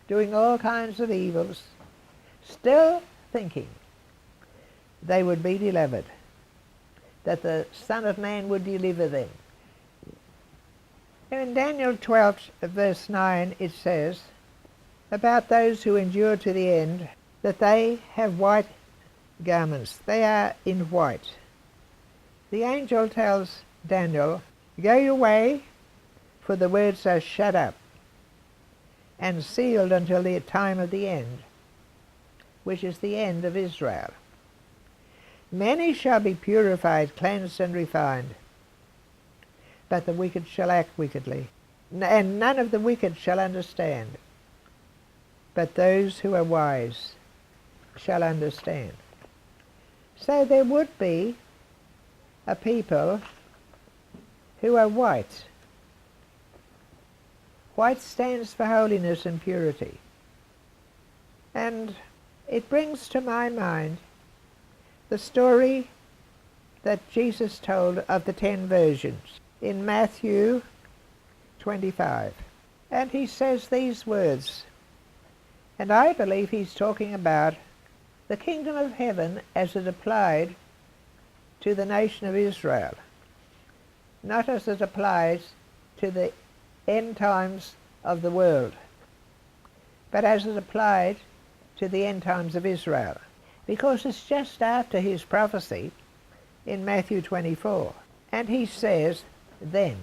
doing all kinds of evils, still thinking they would be delivered, that the Son of Man would deliver them. In Daniel 12, verse 9, it says about those who endure to the end, that they have white garments. They are in white. The angel tells Daniel, "Go your way, for the words are shut up and sealed until the time of the end, which is the end of Israel. Many shall be purified, cleansed, and refined, but the wicked shall act wickedly, and none of the wicked shall understand, but those who are wise shall understand." So there would be a people who are white. White stands for holiness and purity. And it brings to my mind the story that Jesus told of the 10 virgins in Matthew 25. And he says these words, and I believe he's talking about the kingdom of heaven as it applied to the nation of Israel, not as it applies to the end times of the world, but as it applied to the end times of Israel, because it's just after his prophecy in Matthew 24. And he says, then.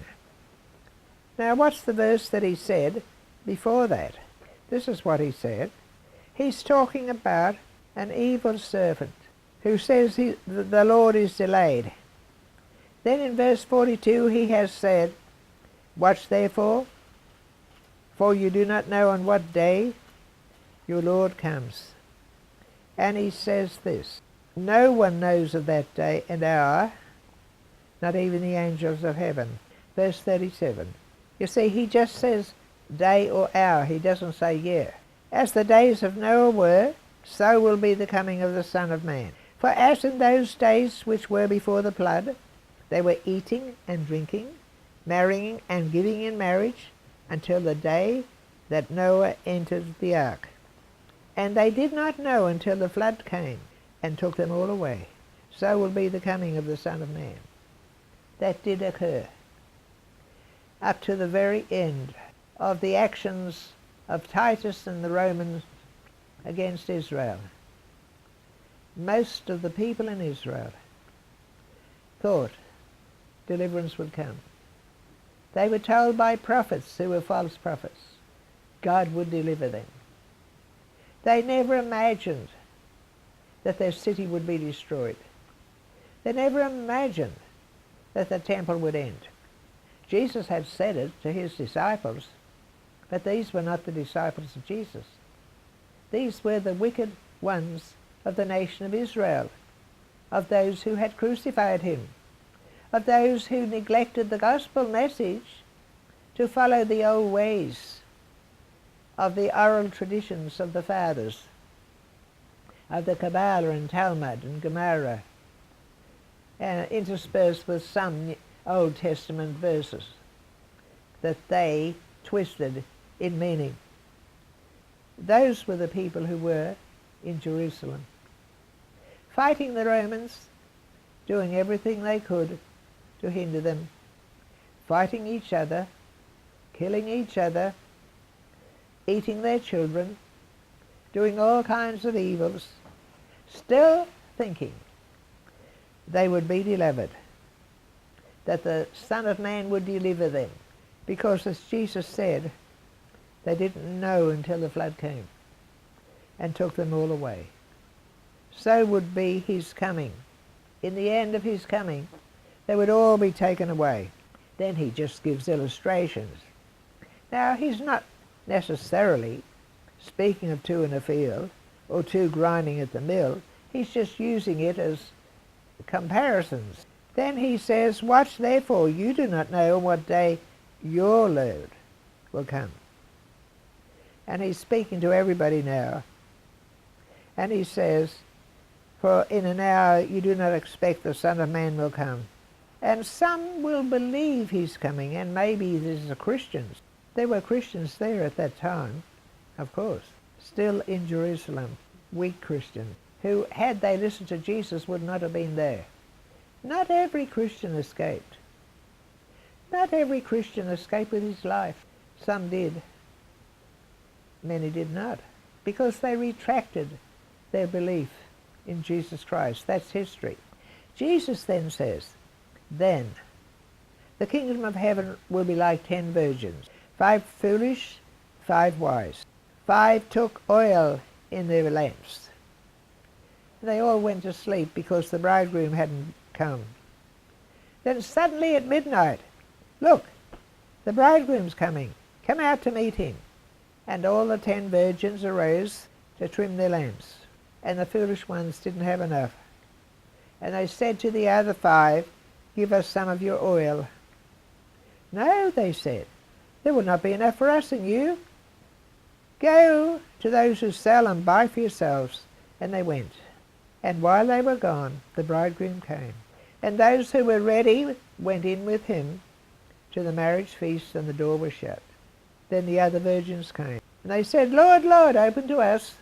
Now what's the verse that he said before that? This is what he said. He's talking about an evil servant who says the Lord is delayed. Then in verse 42 he has said, "Watch therefore, for you do not know on what day your Lord comes." And he says this, "No one knows of that day and hour, not even the angels of heaven." Verse 37. You see, he just says day or hour. He doesn't say year. "As the days of Noah were, so will be the coming of the Son of Man. For as in those days which were before the flood, they were eating and drinking, marrying and giving in marriage, until the day that Noah entered the ark. And they did not know until the flood came and took them all away. So will be the coming of the Son of Man." That did occur up to the very end of the actions of Titus and the Romans against Israel. Most of the people in Israel thought deliverance would come. They were told by prophets who were false prophets God would deliver them. They never imagined that their city would be destroyed. They never imagined that the temple would end. Jesus had said it to his disciples, but these were not the disciples of Jesus. These were the wicked ones of the nation of Israel, of those who had crucified him, of those who neglected the gospel message to follow the old ways of the oral traditions of the fathers, of the Kabbalah and Talmud and Gemara, interspersed with some Old Testament verses that they twisted in meaning. Those were the people who were in Jerusalem, fighting the Romans, doing everything they could to hinder them, fighting each other, killing each other, eating their children, doing all kinds of evils, still thinking they would be delivered, that the Son of Man would deliver them, because as Jesus said, they didn't know until the flood came and took them all away. So would be his coming. In the end of his coming, they would all be taken away. Then he just gives illustrations. Now, he's not necessarily speaking of two in a field or two grinding at the mill. He's just using it as comparisons. Then he says, "Watch therefore, you do not know what day your Lord will come." And he's speaking to everybody now. And he says, "For in an hour you do not expect the Son of Man will come." And some will believe he's coming, and maybe these are Christians. There were Christians there at that time, of course, still in Jerusalem, weak Christians, who, had they listened to Jesus, would not have been there. Not every Christian escaped. Not every Christian escaped with his life. Some did. Many did not, because they retracted their belief in Jesus Christ. That's history. Jesus then says, then the kingdom of heaven will be like 10 virgins, 5 foolish, 5 wise. 5 took oil in their lamps. They all went to sleep because the bridegroom hadn't come. Then suddenly at midnight, look, the bridegroom's coming. Come out to meet him. And all the 10 virgins arose to trim their lamps, and the foolish ones didn't have enough. And they said to the other 5, give us some of your oil. No, they said, there will not be enough for us and you. Go to those who sell and buy for yourselves. And they went. And while they were gone, the bridegroom came. And those who were ready went in with him to the marriage feast, and the door was shut. Then the other virgins came. And they said, Lord, Lord, open to us.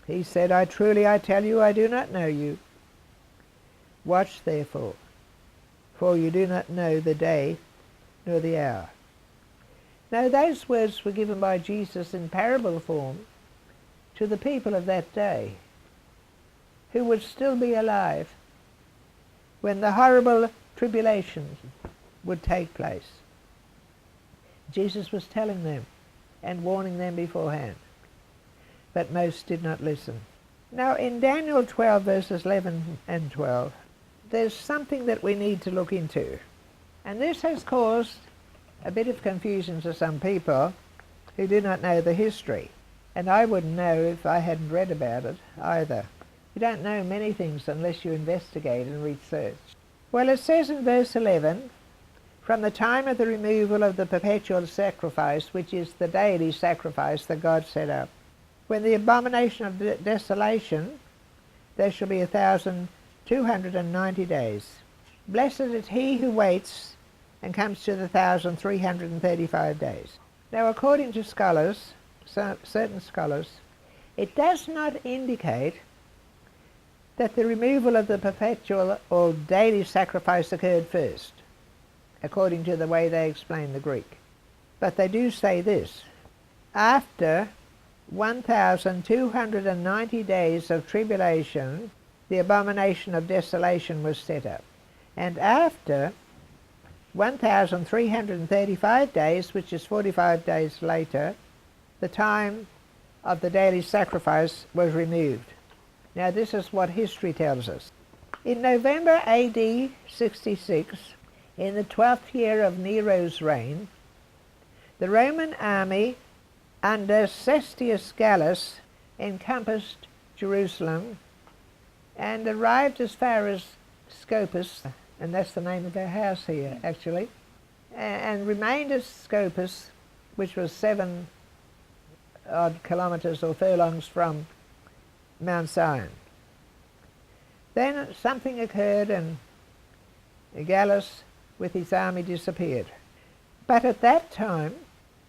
He said, I tell you, I do not know you. Watch therefore, for you do not know the day nor the hour. Now those words were given by Jesus in parable form to the people of that day, who would still be alive when the horrible tribulation would take place. Jesus was telling them and warning them beforehand, but most did not listen. Now in Daniel 12 verses 11 and 12, there's something that we need to look into. And this has caused a bit of confusion to some people who do not know the history. And I wouldn't know if I hadn't read about it either. You don't know many things unless you investigate and research. Well, it says in verse 11, from the time of the removal of the perpetual sacrifice, which is the daily sacrifice that God set up, when the abomination of desolation, there shall be 1,290 days. Blessed is he who waits and comes to the 1,335 days. Now, according to scholars, certain scholars, it does not indicate that the removal of the perpetual or daily sacrifice occurred first, according to the way they explain the Greek. But they do say this: after 1,290 days of tribulation, the abomination of desolation was set up. And after 1,335 days, which is 45 days later, the time of the daily sacrifice was removed. Now this is what history tells us. In November AD 66, in the 12th year of Nero's reign, the Roman army under Cestius Gallus encompassed Jerusalem and arrived as far as Scopus, and that's the name of our house here actually, and remained at Scopus, which was 7 odd kilometers or furlongs from Mount Zion. Then something occurred and Gallus with his army disappeared. But at that time,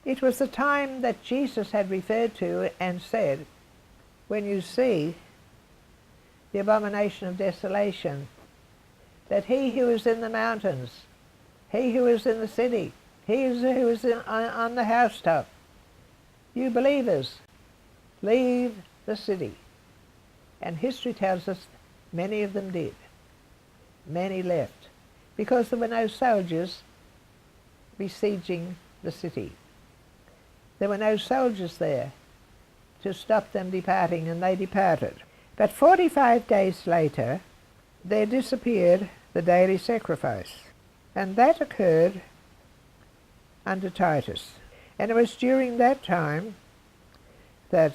it was the time that Jesus had referred to and said, when you see the abomination of desolation, that he who is in the mountains, he who is in the city, he who is on the housetop, you believers, leave the city. And history tells us many of them did. Many left, because there were no soldiers besieging the city. There were no soldiers there to stop them departing, and they departed. But 45 days later, there disappeared the daily sacrifice, and that occurred under Titus. And it was during that time that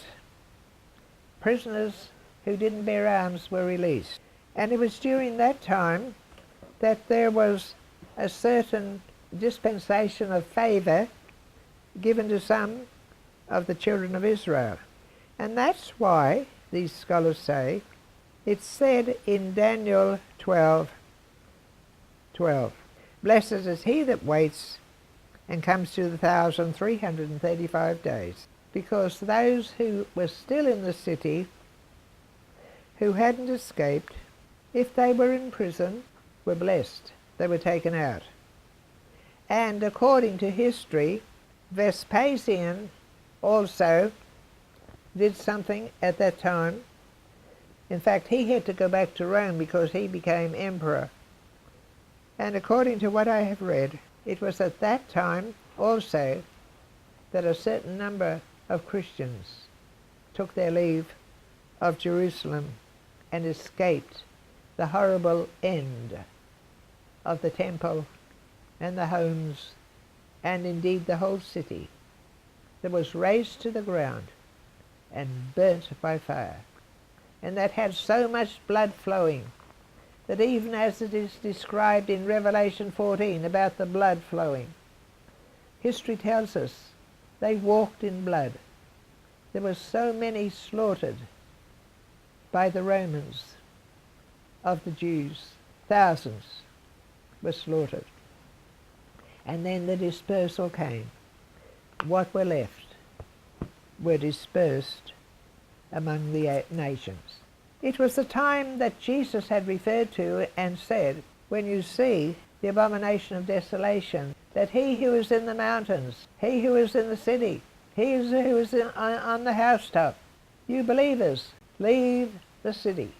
prisoners who didn't bear arms were released. And it was during that time that there was a certain dispensation of favor given to some of the children of Israel. And that's why, these scholars say, it's said in Daniel 12:12, blessed is he that waits and comes to the 1,335 days. because those who were still in the city, who hadn't escaped, if they were in prison, were blessed. They were taken out. And according to history, Vespasian also did something at that time. In fact, he had to go back to Rome because he became emperor. And according to what I have read, it was at that time also that a certain number of Christians took their leave of Jerusalem and escaped the horrible end of the temple and the homes, and indeed the whole city, that was razed to the ground and burnt by fire. And that had so much blood flowing that even as it is described in Revelation 14 about the blood flowing, history tells us they walked in blood. There were so many slaughtered by the Romans of the Jews. Thousands were slaughtered. And then the dispersal came. What were left were dispersed among the nations. It was the time that Jesus had referred to and said, when you see the abomination of desolation, that he who is in the mountains, he who is in the city, he who is on the housetop, you believers, leave the city